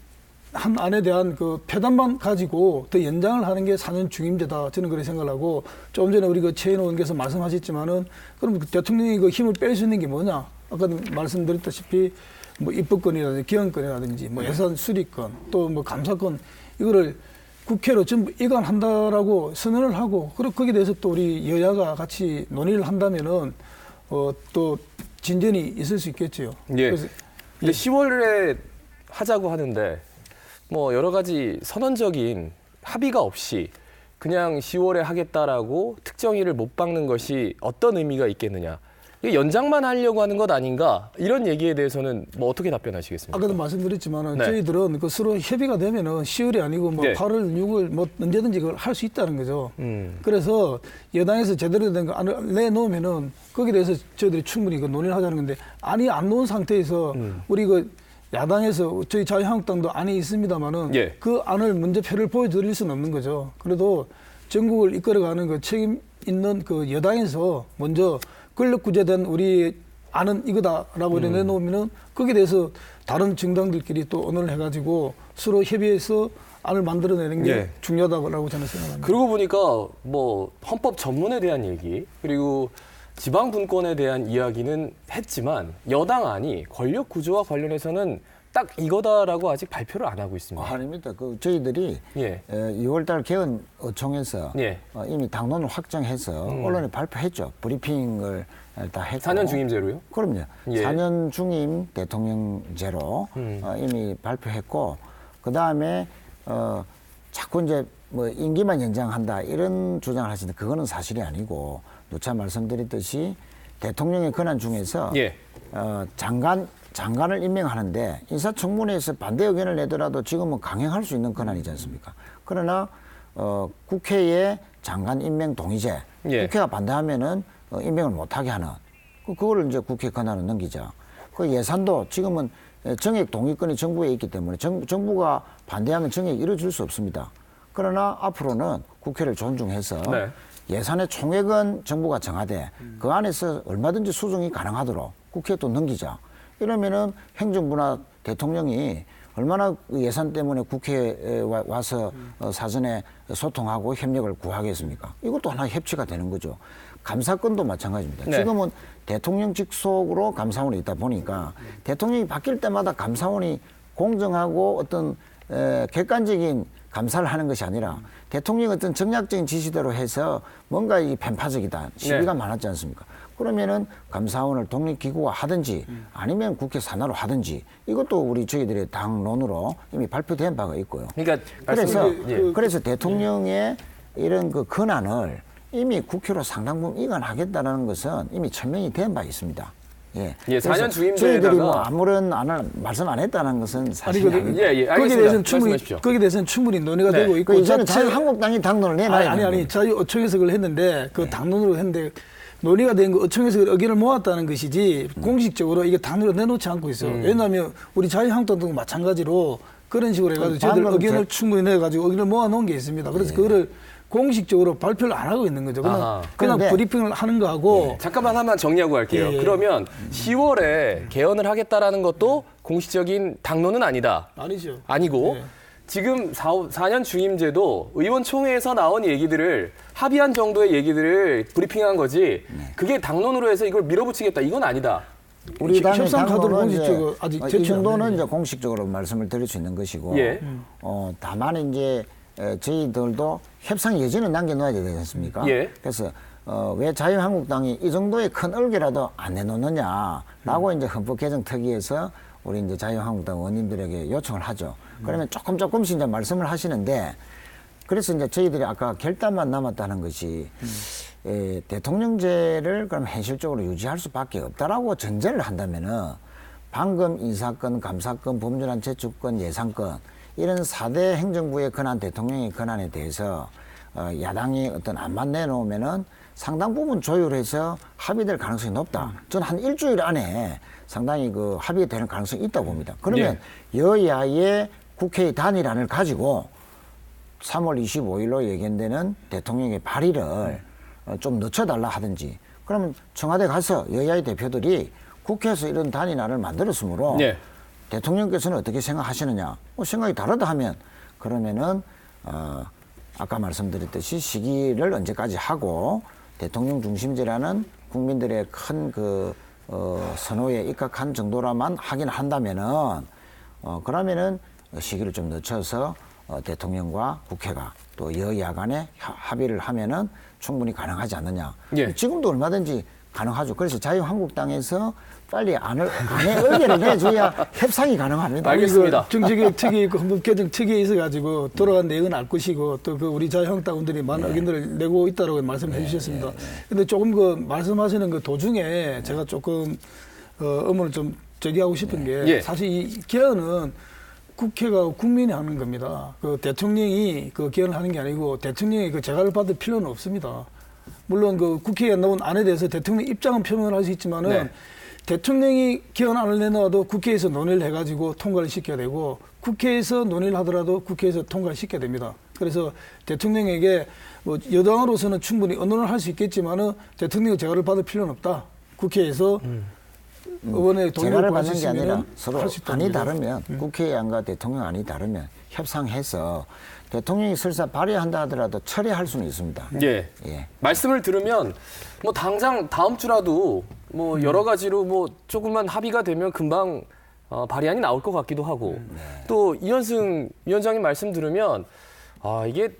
한 안에 대한 표단만 가지고 더 연장을 하는 게 4년 중임제다. 저는 그렇게 생각하고, 조금 전에 우리 최인호 의원께서 말씀하셨지만은 그럼 대통령이 힘을 뺄 수 있는 게 뭐냐? 아까도 말씀드렸다시피 뭐 입법권이라든지 개헌권이라든지 뭐 예산 수립권 또 뭐 감사권 이거를 국회로 전부 이관한다라고 선언을 하고, 그리고 거기에 대해서 또 우리 여야가 같이 논의를 한다면은 또 진전이 있을 수 있겠죠. 그래서 근데 10월에 하자고 하는데 뭐 여러 가지 선언적인 합의가 없이 그냥 10월에 하겠다라고 특정일을 못 박는 것이 어떤 의미가 있겠느냐. 이게 연장만 하려고 하는 것 아닌가, 이런 얘기에 대해서는 뭐 어떻게 답변하시겠습니까? 아까도 말씀드렸지만은 저희들은 서로 협의가 되면은 10월이 아니고 뭐 8월, 6월 뭐 언제든지 그걸 할 수 있다는 거죠. 그래서 여당에서 제대로 된 거 안을 내놓으면은 거기에 대해서 저희들이 충분히 논의를 하자는 건데, 안이 안 놓은 상태에서 우리 야당에서 저희 자유한국당도 안이 있습니다만은 그 안을 먼저 표를 보여드릴 수는 없는 거죠. 그래도 전국을 이끌어가는 책임 있는 여당에서 먼저 권력 구조에 대한 우리 안은 이거다라고 내놓으면은 거기에 대해서 다른 정당들끼리 또 의논을 해가지고 서로 협의해서 안을 만들어내는 게 중요하다고 저는 생각합니다. 그러고 보니까 뭐 헌법 전문에 대한 얘기, 그리고 지방 분권에 대한 이야기는 했지만 여당 안이 권력 구조와 관련해서는 딱 이거다라고 아직 발표를 안 하고 있습니다. 아닙니다. 저희들이 예. 2월달 개헌 어총에서 예. 이미 당론을 확정해서 언론에 발표했죠. 브리핑을 다 했고. 4년 중임제로요? 그럼요. 예. 4년 중임 대통령제로 이미 발표했고, 그 다음에 자꾸 이제 뭐 임기만 연장한다 이런 주장을 하시는데 그거는 사실이 아니고 누차 말씀드렸듯이 대통령의 권한 중에서 예. 장관을 임명하는데 인사청문회에서 반대 의견을 내더라도 지금은 강행할 수 있는 권한이지 않습니까? 그러나 국회의 장관 임명 동의제, 예. 국회가 반대하면은 임명을 못하게 하는 그거를 이제 국회 권한을 넘기자. 그 예산도 지금은 정액 동의권이 정부에 있기 때문에 정부가 반대하면 정액 이뤄줄 수 없습니다. 그러나 앞으로는 국회를 존중해서 네. 예산의 총액은 정부가 정하되 그 안에서 얼마든지 수정이 가능하도록 국회에 또 넘기자. 이러면은 행정부나 대통령이 얼마나 예산 때문에 국회에 와서 사전에 소통하고 협력을 구하겠습니까? 이것도 하나의 협치가 되는 거죠. 감사권도 마찬가지입니다. 네. 지금은 대통령 직속으로 감사원이 있다 보니까 대통령이 바뀔 때마다 감사원이 공정하고 어떤 객관적인 감사를 하는 것이 아니라 대통령이 어떤 정략적인 지시대로 해서 뭔가 이 편파적이다 시비가 네. 많았지 않습니까? 그러면은 감사원을 독립기구화 하든지 아니면 국회 산하로 하든지 이것도 저희들의 당론으로 이미 발표된 바가 있고요. 그러니까 그래서 대통령의 이런 그 권한을 이미 국회로 상당 부분 이관하겠다는 것은 이미 천명이 된 바 있습니다. 예. 예, 4년 주임제에다가 저희들이 뭐 아무런 말씀 안 했다는 것은 사실이 아닙니다. 예, 알겠습니다. 말씀하십시오. 거기에 대해서는 충분히 논의가 네. 되고 있고. 그 이제는 자유한국당이 당론을 내놔야 아니 자유어총에서 그걸 했는데 그 당론으로 했는데 논의가 된 거 어총에서 의견을 모았다는 것이지 공식적으로 이게 당론으로 내놓지 않고 있어요. 왜냐하면 우리 자유한국당도 마찬가지로 그런 식으로 해가지고 저희들 의견을 충분히 내가지고 의견을 모아놓은 게 있습니다. 그래서 그거를 공식적으로 발표를 안 하고 있는 거죠. 그냥 그런데 브리핑을 하는 거하고. 잠깐만 하면 정리하고 갈게요. 예. 그러면 10월에 개헌을 하겠다라는 것도 공식적인 당론은 아니다. 아니죠. 아니고 예. 지금 4년 중임제도 의원총회에서 나온 얘기들을 합의한 정도의 얘기들을 브리핑한 거지 그게 당론으로 해서 이걸 밀어붙이겠다 이건 아니다. 우리 당의 협상 카드로 당론은 공식적으로 아직 이 제출 안 정도는 됐네요. 이제 공식적으로 말씀을 드릴 수 있는 것이고 예. 다만 이제 저희들도 협상 여지는 남겨놓아야 되지 않습니까? 예. 그래서 왜 자유한국당이 이 정도의 큰 얼개라도 안 내놓느냐라고 이제 헌법 개정 특위에서 우리 이제 자유한국당 의원님들에게 요청을 하죠. 그러면 조금씩 이제 말씀을 하시는데 그래서 이제 저희들이 아까 결단만 남았다는 것이 대통령제를 그럼 현실적으로 유지할 수밖에 없다라고 전제를 한다면은 방금 인사권, 감사권, 법률안 제출권, 예산권 이런 4대 행정부의 권한, 대통령의 권한에 대해서 야당이 어떤 안만 내놓으면은 상당 부분 조율해서 합의될 가능성이 높다. 저는 한 일주일 안에 상당히 그 합의되는 가능성이 있다고 봅니다. 그러면 여야의 국회의 단일안을 가지고 3월 25일로 예견되는 대통령의 발의를 좀 늦춰달라 하든지 그러면 청와대 가서 여야의 대표들이 국회에서 이런 단일안을 만들었으므로 예. 대통령께서는 어떻게 생각하시느냐 생각이 다르다 하면 그러면은 아까 말씀드렸듯이 시기를 언제까지 하고 대통령 중심제라는 국민들의 큰 선호에 입각한 정도라만 하긴 한다면은 그러면은 시기를 좀 늦춰서 대통령과 국회가 또 여야 간에 합의를 하면은 충분히 가능하지 않느냐. 예. 지금도 얼마든지 가능하죠. 그래서 자유한국당에서 빨리 안의 의견을 내줘야 협상이 가능합니다. 알겠습니다. 정치개혁 특위 있고 헌법 개정 특위에 있어가지고 돌아간 내용은 알 것이고 또 그 우리 자유한국당원들이 많은 의견들을 내고 있다라고 말씀해 주셨습니다. 근데 조금 그 말씀하시는 그 도중에 제가 조금 의문을 좀 제기하고 싶은 게 사실 이 개헌은 국회가 국민이 하는 겁니다. 그 대통령이 그 개헌을 하는 게 아니고 대통령이 그 재가를 받을 필요는 없습니다. 물론 그 국회에 나온 안에 대해서 대통령 입장은 표명을 할 수 있지만은 대통령이 개헌안을 내놔도 국회에서 논의를 해가지고 통과를 시켜야 되고 국회에서 논의를 하더라도 국회에서 통과를 시켜야 됩니다. 그래서 대통령에게 뭐 여당으로서는 충분히 언론을 할 수 있겠지만은 대통령이 재가를 받을 필요는 없다. 국회에서 의원의 동의를 재가를 구할 수 받는 게 아니라 있으면 서로 할수 있다는 안이 거죠. 다르면 국회의안과 대통령 안이 다르면 협상해서 대통령이 설사 발의한다 하더라도 처리할 수는 있습니다. 예. 예. 말씀을 들으면 뭐 당장 다음 주라도 뭐 여러 가지로 뭐 조금만 합의가 되면 금방 발의안이 나올 것 같기도 하고 또 이현승 위원장님 말씀 들으면 이게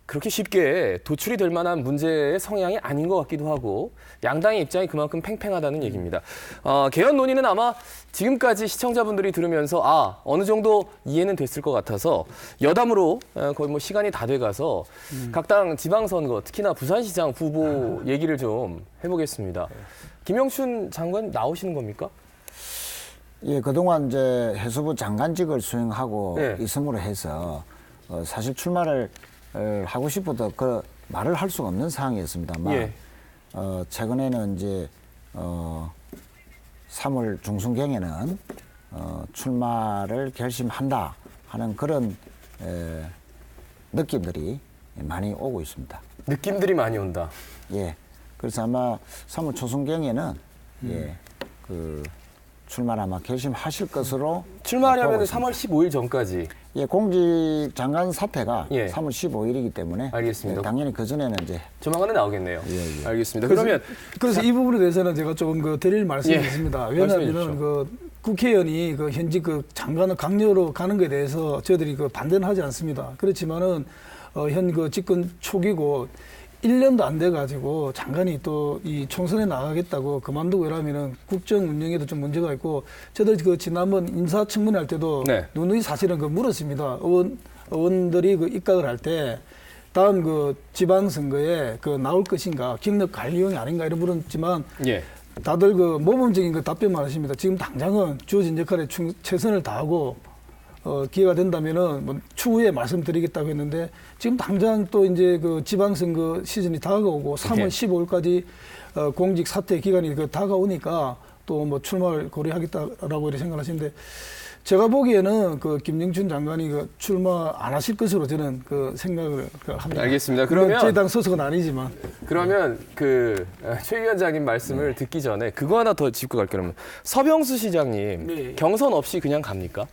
그렇게 쉽게 도출이 될 만한 문제의 성향이 아닌 것 같기도 하고 양당의 입장이 그만큼 팽팽하다는 얘기입니다. 개헌 논의는 아마 지금까지 시청자분들이 들으면서 어느 정도 이해는 됐을 것 같아서 여담으로 거의 뭐 시간이 다 돼가서 각 당 지방선거 특히나 부산시장 후보 얘기를 좀 해보겠습니다. 김영춘 장관 나오시는 겁니까? 예, 그동안 이제 해수부 장관직을 수행하고 네. 있음으로 해서 사실 출마를 하고 싶어도 그 말을 할 수가 없는 상황이었습니다만 예. 최근에는 이제 3월 중순경에는 출마를 결심한다 하는 그런 느낌들이 많이 오고 있습니다. 느낌들이 많이 온다. 예, 그래서 아마 3월 초순경에는 예, 그 출마를 아마 결심하실 것으로 출마하려면 보고 있습니다. 3월 15일 전까지. 예, 공직장관 사퇴가 예. 3월 15일이기 때문에 알겠습니다. 예, 당연히 그 전에는 이제 조만간에 나오겠네요. 예, 예. 알겠습니다. 그러면 그래서 이 부분에 대해서는 제가 조금 드릴 말씀이 예. 있습니다. 말씀해 왜냐하면 국회의원이 현직 장관을 강요로 가는 것에 대해서 저희들이 반대는 하지 않습니다. 그렇지만은 현 집권 초기고 1년도 안 돼가지고 장관이 또 이 총선에 나가겠다고 그만두고 이러면은 국정 운영에도 좀 문제가 있고 저들 지난번 인사청문회 할 때도 네. 누누이 사실은 물었습니다. 의원들이 입각을 할 때 다음 지방선거에 나올 것인가 경력관리용이 아닌가 이런 물었지만 예. 다들 모범적인 답변만 하십니다. 지금 당장은 주어진 역할에 최선을 다하고 기회가 된다면은 추후에 말씀드리겠다고 했는데 지금 당장 또 이제 지방선거 시즌이 다가오고 3월 예. 15일까지 공직 사퇴 기간이 다가오니까 또 출마를 고려하겠다라고 이렇게 생각하시는데 제가 보기에는 김영춘 장관이 출마 안 하실 것으로 저는 생각을 합니다. 알겠습니다. 그러면 저희 당 소속은 아니지만 그러면 최 위원장님 말씀을 듣기 전에 그거 하나 더 짚고 갈게요. 그러면 서병수 시장님 네. 경선 없이 그냥 갑니까?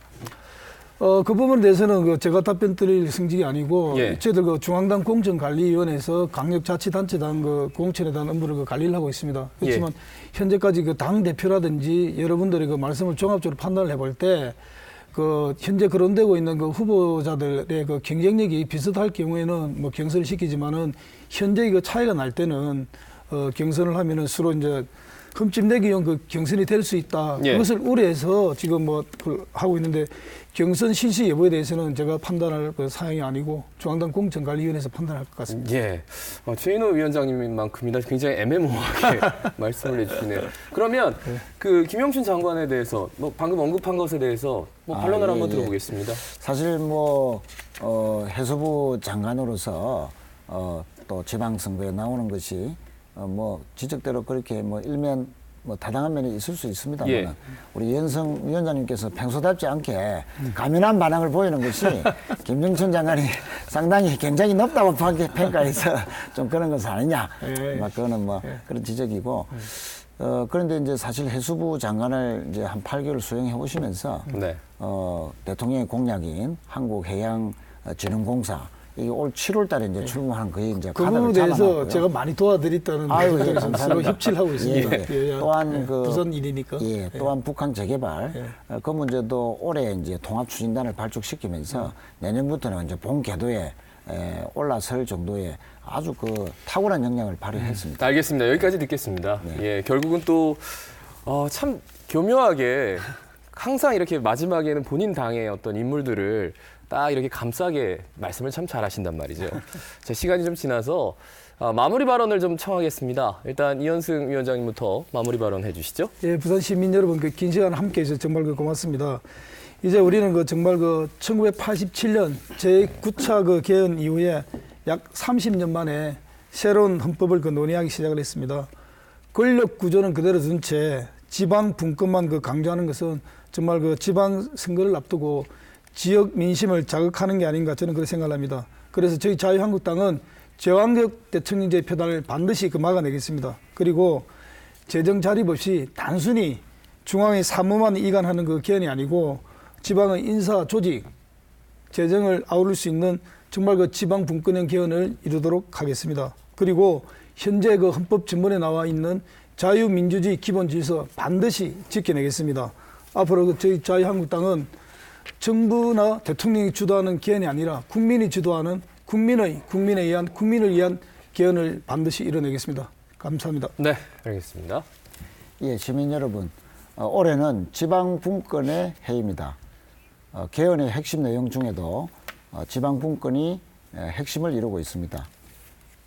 그 부분에 대해서는 제가 답변 드릴 성질이 아니고 예. 저희들 중앙당 공천관리위원회에서 강력자치단체당 공천에 대한 업무를 관리를 하고 있습니다. 그렇지만 현재까지 당 대표라든지 여러분들이 말씀을 종합적으로 판단을 해볼 때 현재 거론되고 있는 후보자들의 경쟁력이 비슷할 경우에는 경선을 시키지만은 현재 차이가 날 때는 경선을 하면은 서로 이제 흠집내기용 경선이 될 수 있다. 예. 그것을 우려해서 지금 하고 있는데 경선 실시 여부에 대해서는 제가 판단할 사항이 아니고 중앙당 공천관리위원회에서 판단할 것 같습니다. 예. 최인호 위원장님만큼이나 굉장히 애매모호하게 말씀을 해주시네요. 그러면 김영춘 장관에 대해서 방금 언급한 것에 대해서 반론을 한번 들어보겠습니다. 사실 해수부 장관으로서 또 지방선거에 나오는 것이 지적대로 그렇게 일면 타당한 면이 있을 수 있습니다만 예. 우리 이현승 위원장님께서 평소답지 않게 가면한 반응을 보이는 것이 김영춘 장관이 상당히 굉장히 높다고 평가해서 좀 그런 것은 아니냐. 그거는 그런 지적이고. 그런데 이제 사실 해수부 장관을 이제 한 8개월 수행해 오시면서 네. 대통령의 공약인 한국해양진흥공사 이게 올 7월 달에 이제 출범하는 거의 이제 그 가닥을 부분에 대해서 잡아놨고요. 제가 많이 도와드렸다는 아유, 예, 서로 감사합니다. 협치를 하고 있습니다. 예. 또한 부산 일이니까. 예, 또한 북한 재개발 그 문제도 올해 이제 통합 추진단을 발족시키면서 내년부터는 이제 본 궤도에 올라설 정도의 아주 탁월한 역량을 발휘했습니다. 알겠습니다. 여기까지 듣겠습니다. 예, 결국은 또 참 교묘하게 항상 이렇게 마지막에는 본인 당의 어떤 인물들을 딱 이렇게 감싸게 말씀을 참 잘하신단 말이죠. 자, 시간이 좀 지나서 마무리 발언을 좀 청하겠습니다. 일단 이현승 위원장님부터 마무리 발언 해주시죠. 예, 부산 시민 여러분 긴 시간 함께해 주셔서 정말 고맙습니다. 이제 우리는 정말 1987년 제9차 개헌 이후에 약 30년 만에 새로운 헌법을 논의하기 시작을 했습니다. 권력 구조는 그대로 둔 채 지방 분권만 강조하는 것은 정말 지방 선거를 앞두고 지역 민심을 자극하는 게 아닌가 저는 그렇게 생각합니다. 그래서 저희 자유한국당은 제왕적 대통령제 표단을 반드시 막아내겠습니다. 그리고 재정 자립 없이 단순히 중앙의 사무만 이관하는 개헌이 아니고 지방의 인사 조직, 재정을 아우를 수 있는 정말 지방 분권형 개헌을 이루도록 하겠습니다. 그리고 현재 헌법 전문에 나와 있는 자유민주주의 기본 질서 반드시 지켜내겠습니다. 앞으로 저희 자유한국당은 정부나 대통령이 주도하는 개헌이 아니라 국민이 주도하는 국민을 위한 개헌을 반드시 이뤄내겠습니다. 감사합니다. 네, 알겠습니다. 예, 시민 여러분, 올해는 지방분권의 해입니다. 개헌의 핵심 내용 중에도 지방분권이 핵심을 이루고 있습니다.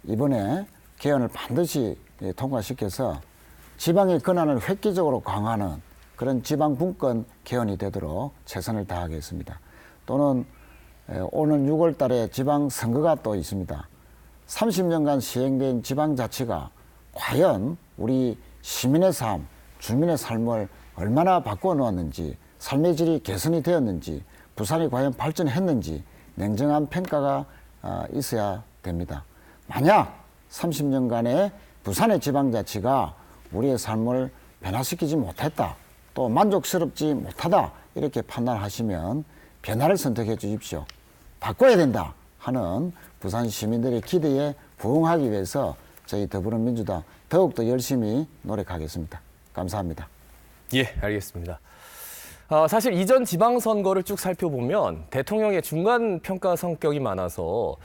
이번에 개헌을 반드시 통과시켜서 지방의 권한을 획기적으로 강화하는 그런 지방분권 개헌이 되도록 최선을 다하겠습니다. 또는 오는 6월 달에 지방선거가 또 있습니다. 30년간 시행된 지방자치가 과연 우리 시민의 삶, 주민의 삶을 얼마나 바꾸어 놓았는지, 삶의 질이 개선이 되었는지, 부산이 과연 발전했는지 냉정한 평가가 있어야 됩니다. 만약 30년간의 부산의 지방자치가 우리의 삶을 변화시키지 못했다, 또 만족스럽지 못하다 이렇게 판단하시면 변화를 선택해 주십시오. 바꿔야 된다 하는 부산 시민들의 기대에 부응하기 위해서 저희 더불어민주당 더욱더 열심히 노력하겠습니다. 감사합니다. 예, 알겠습니다. 사실 이전 지방선거를 쭉 살펴보면 대통령의 중간 평가 성격이 많아서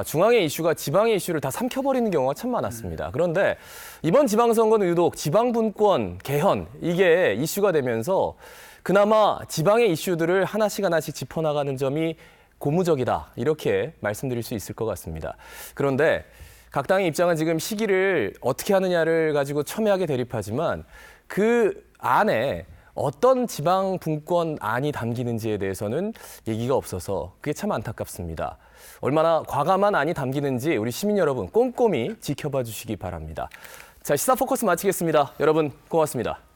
중앙의 이슈가 지방의 이슈를 다 삼켜버리는 경우가 참 많았습니다. 그런데 이번 지방선거는 유독 지방분권, 개헌 이게 이슈가 되면서 그나마 지방의 이슈들을 하나씩 짚어나가는 점이 고무적이다 이렇게 말씀드릴 수 있을 것 같습니다. 그런데 각 당의 입장은 지금 시기를 어떻게 하느냐를 가지고 첨예하게 대립하지만 그 안에 어떤 지방 분권안이 담기는지에 대해서는 얘기가 없어서 그게 참 안타깝습니다. 얼마나 과감한 안이 담기는지 우리 시민 여러분 꼼꼼히 지켜봐 주시기 바랍니다. 자, 시사 포커스 마치겠습니다. 여러분 고맙습니다.